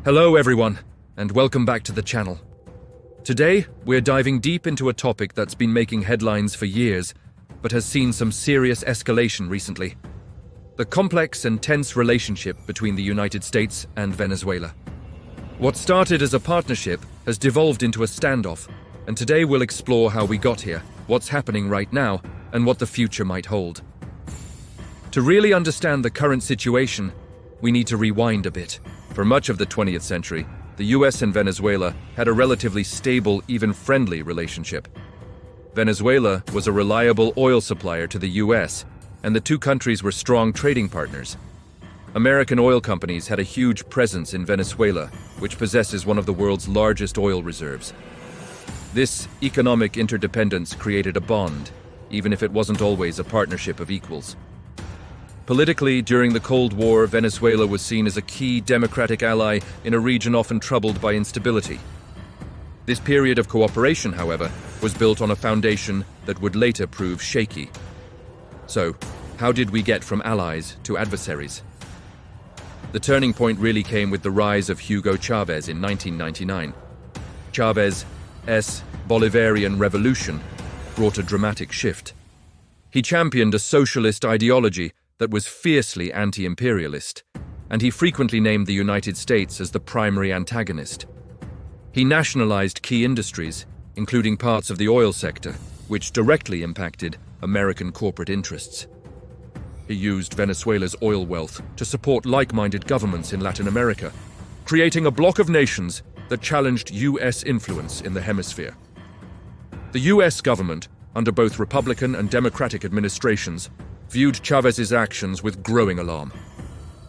Hello everyone, and welcome back to the channel. Today, we're diving deep into a topic that's been making headlines for years, but has seen some serious escalation recently. The complex and tense relationship between the United States and Venezuela. What started as a partnership has devolved into a standoff, and today we'll explore how we got here, what's happening right now, and what the future might hold. To really understand the current situation, we need to rewind a bit. For much of the 20th century, the US and Venezuela had a relatively stable, even friendly relationship. Venezuela was a reliable oil supplier to the US, and the two countries were strong trading partners. American oil companies had a huge presence in Venezuela, which possesses one of the world's largest oil reserves. This economic interdependence created a bond, even if it wasn't always a partnership of equals. Politically, during the Cold War, Venezuela was seen as a key democratic ally in a region often troubled by instability. This period of cooperation, however, was built on a foundation that would later prove shaky. So, how did we get from allies to adversaries? The turning point really came with the rise of Hugo Chavez in 1999. Chavez's Bolivarian Revolution brought a dramatic shift. He championed a socialist ideology that was fiercely anti-imperialist, and he frequently named the United States as the primary antagonist. He nationalized key industries, including parts of the oil sector, which directly impacted American corporate interests. He used Venezuela's oil wealth to support like-minded governments in Latin America, creating a bloc of nations that challenged US influence in the hemisphere. The US government, under both Republican and Democratic administrations, viewed Chavez's actions with growing alarm.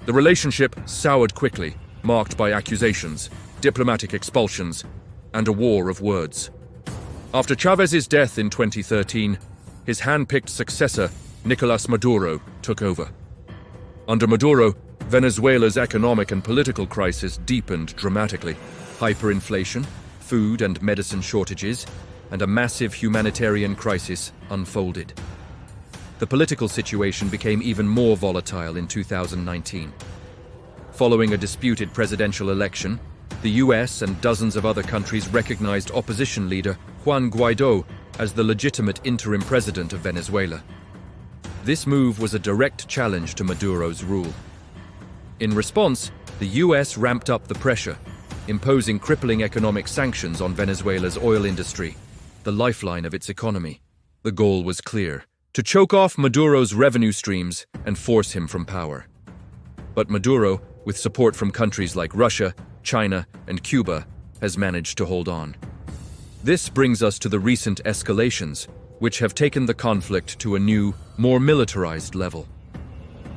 The relationship soured quickly, marked by accusations, diplomatic expulsions, and a war of words. After Chavez's death in 2013, his hand-picked successor, Nicolas Maduro, took over. Under Maduro, Venezuela's economic and political crisis deepened dramatically. Hyperinflation, food and medicine shortages, and a massive humanitarian crisis unfolded. The political situation became even more volatile in 2019. Following a disputed presidential election, the US and dozens of other countries recognized opposition leader Juan Guaidó as the legitimate interim president of Venezuela. This move was a direct challenge to Maduro's rule. In response, the US ramped up the pressure, imposing crippling economic sanctions on Venezuela's oil industry, the lifeline of its economy. The goal was clear: to choke off Maduro's revenue streams and force him from power. But Maduro, with support from countries like Russia, China, and Cuba, has managed to hold on. This brings us to the recent escalations, which have taken the conflict to a new, more militarized level.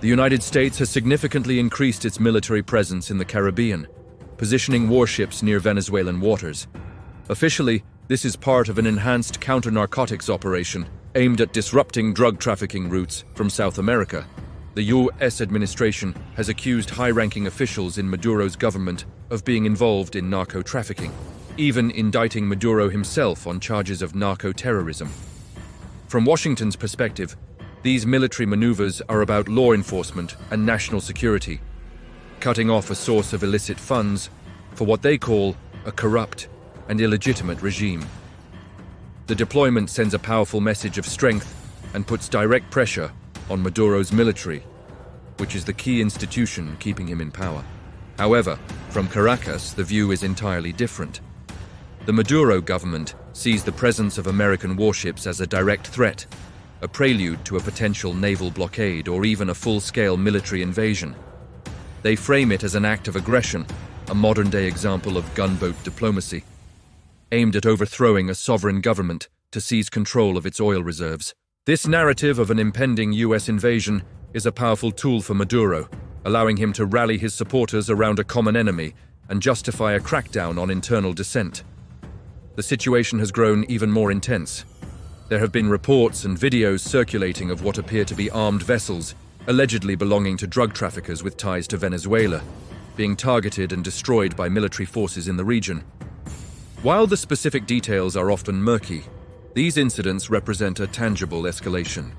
The United States has significantly increased its military presence in the Caribbean, positioning warships near Venezuelan waters. Officially, this is part of an enhanced counter-narcotics operation aimed at disrupting drug trafficking routes from South America. The US administration has accused high-ranking officials in Maduro's government of being involved in narco-trafficking, even indicting Maduro himself on charges of narco-terrorism. From Washington's perspective, these military maneuvers are about law enforcement and national security, cutting off a source of illicit funds for what they call a corrupt and illegitimate regime. The deployment sends a powerful message of strength and puts direct pressure on Maduro's military, which is the key institution keeping him in power. However, from Caracas, the view is entirely different. The Maduro government sees the presence of American warships as a direct threat, a prelude to a potential naval blockade or even a full-scale military invasion. They frame it as an act of aggression, a modern-day example of gunboat diplomacy, aimed at overthrowing a sovereign government to seize control of its oil reserves. This narrative of an impending US invasion is a powerful tool for Maduro, allowing him to rally his supporters around a common enemy and justify a crackdown on internal dissent. The situation has grown even more intense. There have been reports and videos circulating of what appear to be armed vessels, allegedly belonging to drug traffickers with ties to Venezuela, being targeted and destroyed by military forces in the region. While the specific details are often murky, these incidents represent a tangible escalation.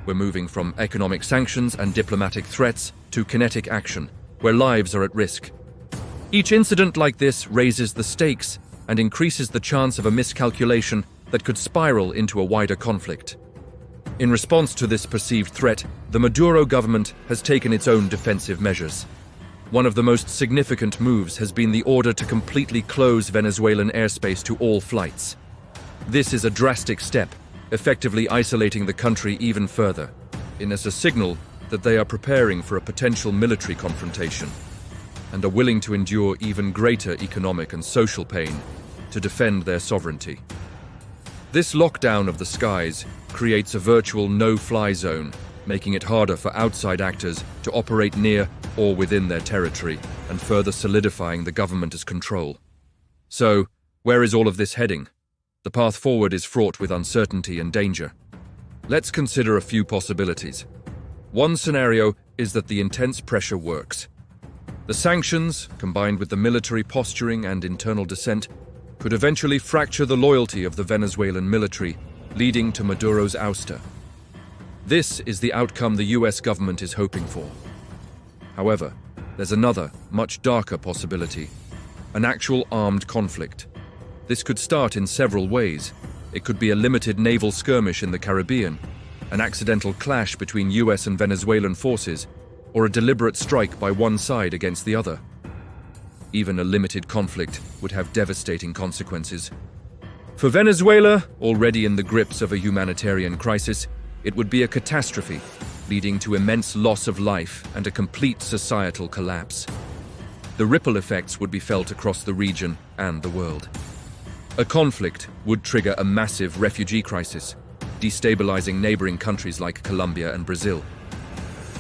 We're moving from economic sanctions and diplomatic threats to kinetic action, where lives are at risk. Each incident like this raises the stakes and increases the chance of a miscalculation that could spiral into a wider conflict. In response to this perceived threat, the Maduro government has taken its own defensive measures. One of the most significant moves has been the order to completely close Venezuelan airspace to all flights. This is a drastic step, effectively isolating the country even further, as a signal that they are preparing for a potential military confrontation and are willing to endure even greater economic and social pain to defend their sovereignty. This lockdown of the skies creates a virtual no-fly zone, making it harder for outside actors to operate near or within their territory and further solidifying the government's control. So, where is all of this heading? The path forward is fraught with uncertainty and danger. Let's consider a few possibilities. One scenario is that the intense pressure works. The sanctions, combined with the military posturing and internal dissent, could eventually fracture the loyalty of the Venezuelan military, leading to Maduro's ouster. This is the outcome the US government is hoping for. However, there's another, much darker possibility: an actual armed conflict. This could start in several ways. It could be a limited naval skirmish in the Caribbean, an accidental clash between US and Venezuelan forces, or a deliberate strike by one side against the other. Even a limited conflict would have devastating consequences. For Venezuela, already in the grips of a humanitarian crisis, it would be a catastrophe, leading to immense loss of life and a complete societal collapse. The ripple effects would be felt across the region and the world. A conflict would trigger a massive refugee crisis, destabilizing neighboring countries like Colombia and Brazil.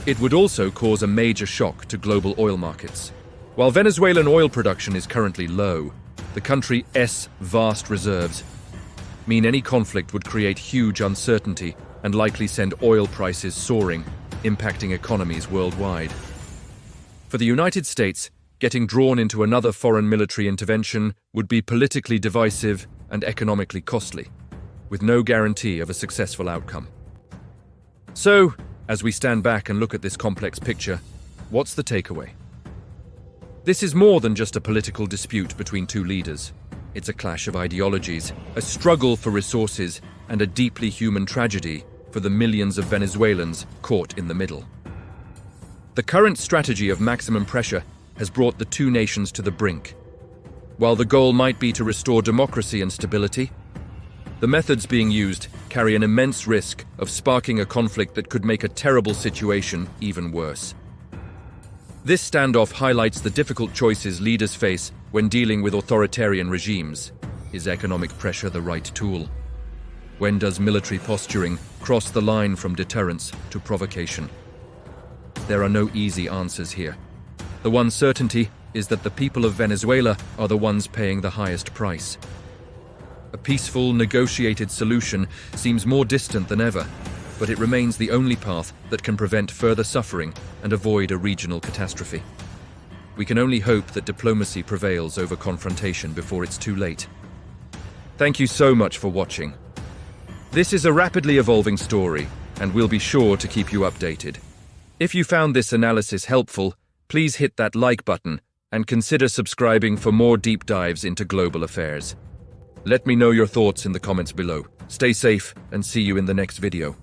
It would also cause a major shock to global oil markets. While Venezuelan oil production is currently low, the country's vast reserves mean any conflict would create huge uncertainty and likely send oil prices soaring, impacting economies worldwide. For the United States, getting drawn into another foreign military intervention would be politically divisive and economically costly, with no guarantee of a successful outcome. So, as we stand back and look at this complex picture, what's the takeaway? This is more than just a political dispute between two leaders. It's a clash of ideologies, a struggle for resources, and a deeply human tragedy for the millions of Venezuelans caught in the middle. The current strategy of maximum pressure has brought the two nations to the brink. While the goal might be to restore democracy and stability, the methods being used carry an immense risk of sparking a conflict that could make a terrible situation even worse. This standoff highlights the difficult choices leaders face when dealing with authoritarian regimes. Is economic pressure the right tool? When does military posturing cross the line from deterrence to provocation? There are no easy answers here. The one certainty is that the people of Venezuela are the ones paying the highest price. A peaceful, negotiated solution seems more distant than ever, but it remains the only path that can prevent further suffering and avoid a regional catastrophe. We can only hope that diplomacy prevails over confrontation before it's too late. Thank you so much for watching. This is a rapidly evolving story, and we'll be sure to keep you updated. If you found this analysis helpful, please hit that like button and consider subscribing for more deep dives into global affairs. Let me know your thoughts in the comments below. Stay safe and see you in the next video.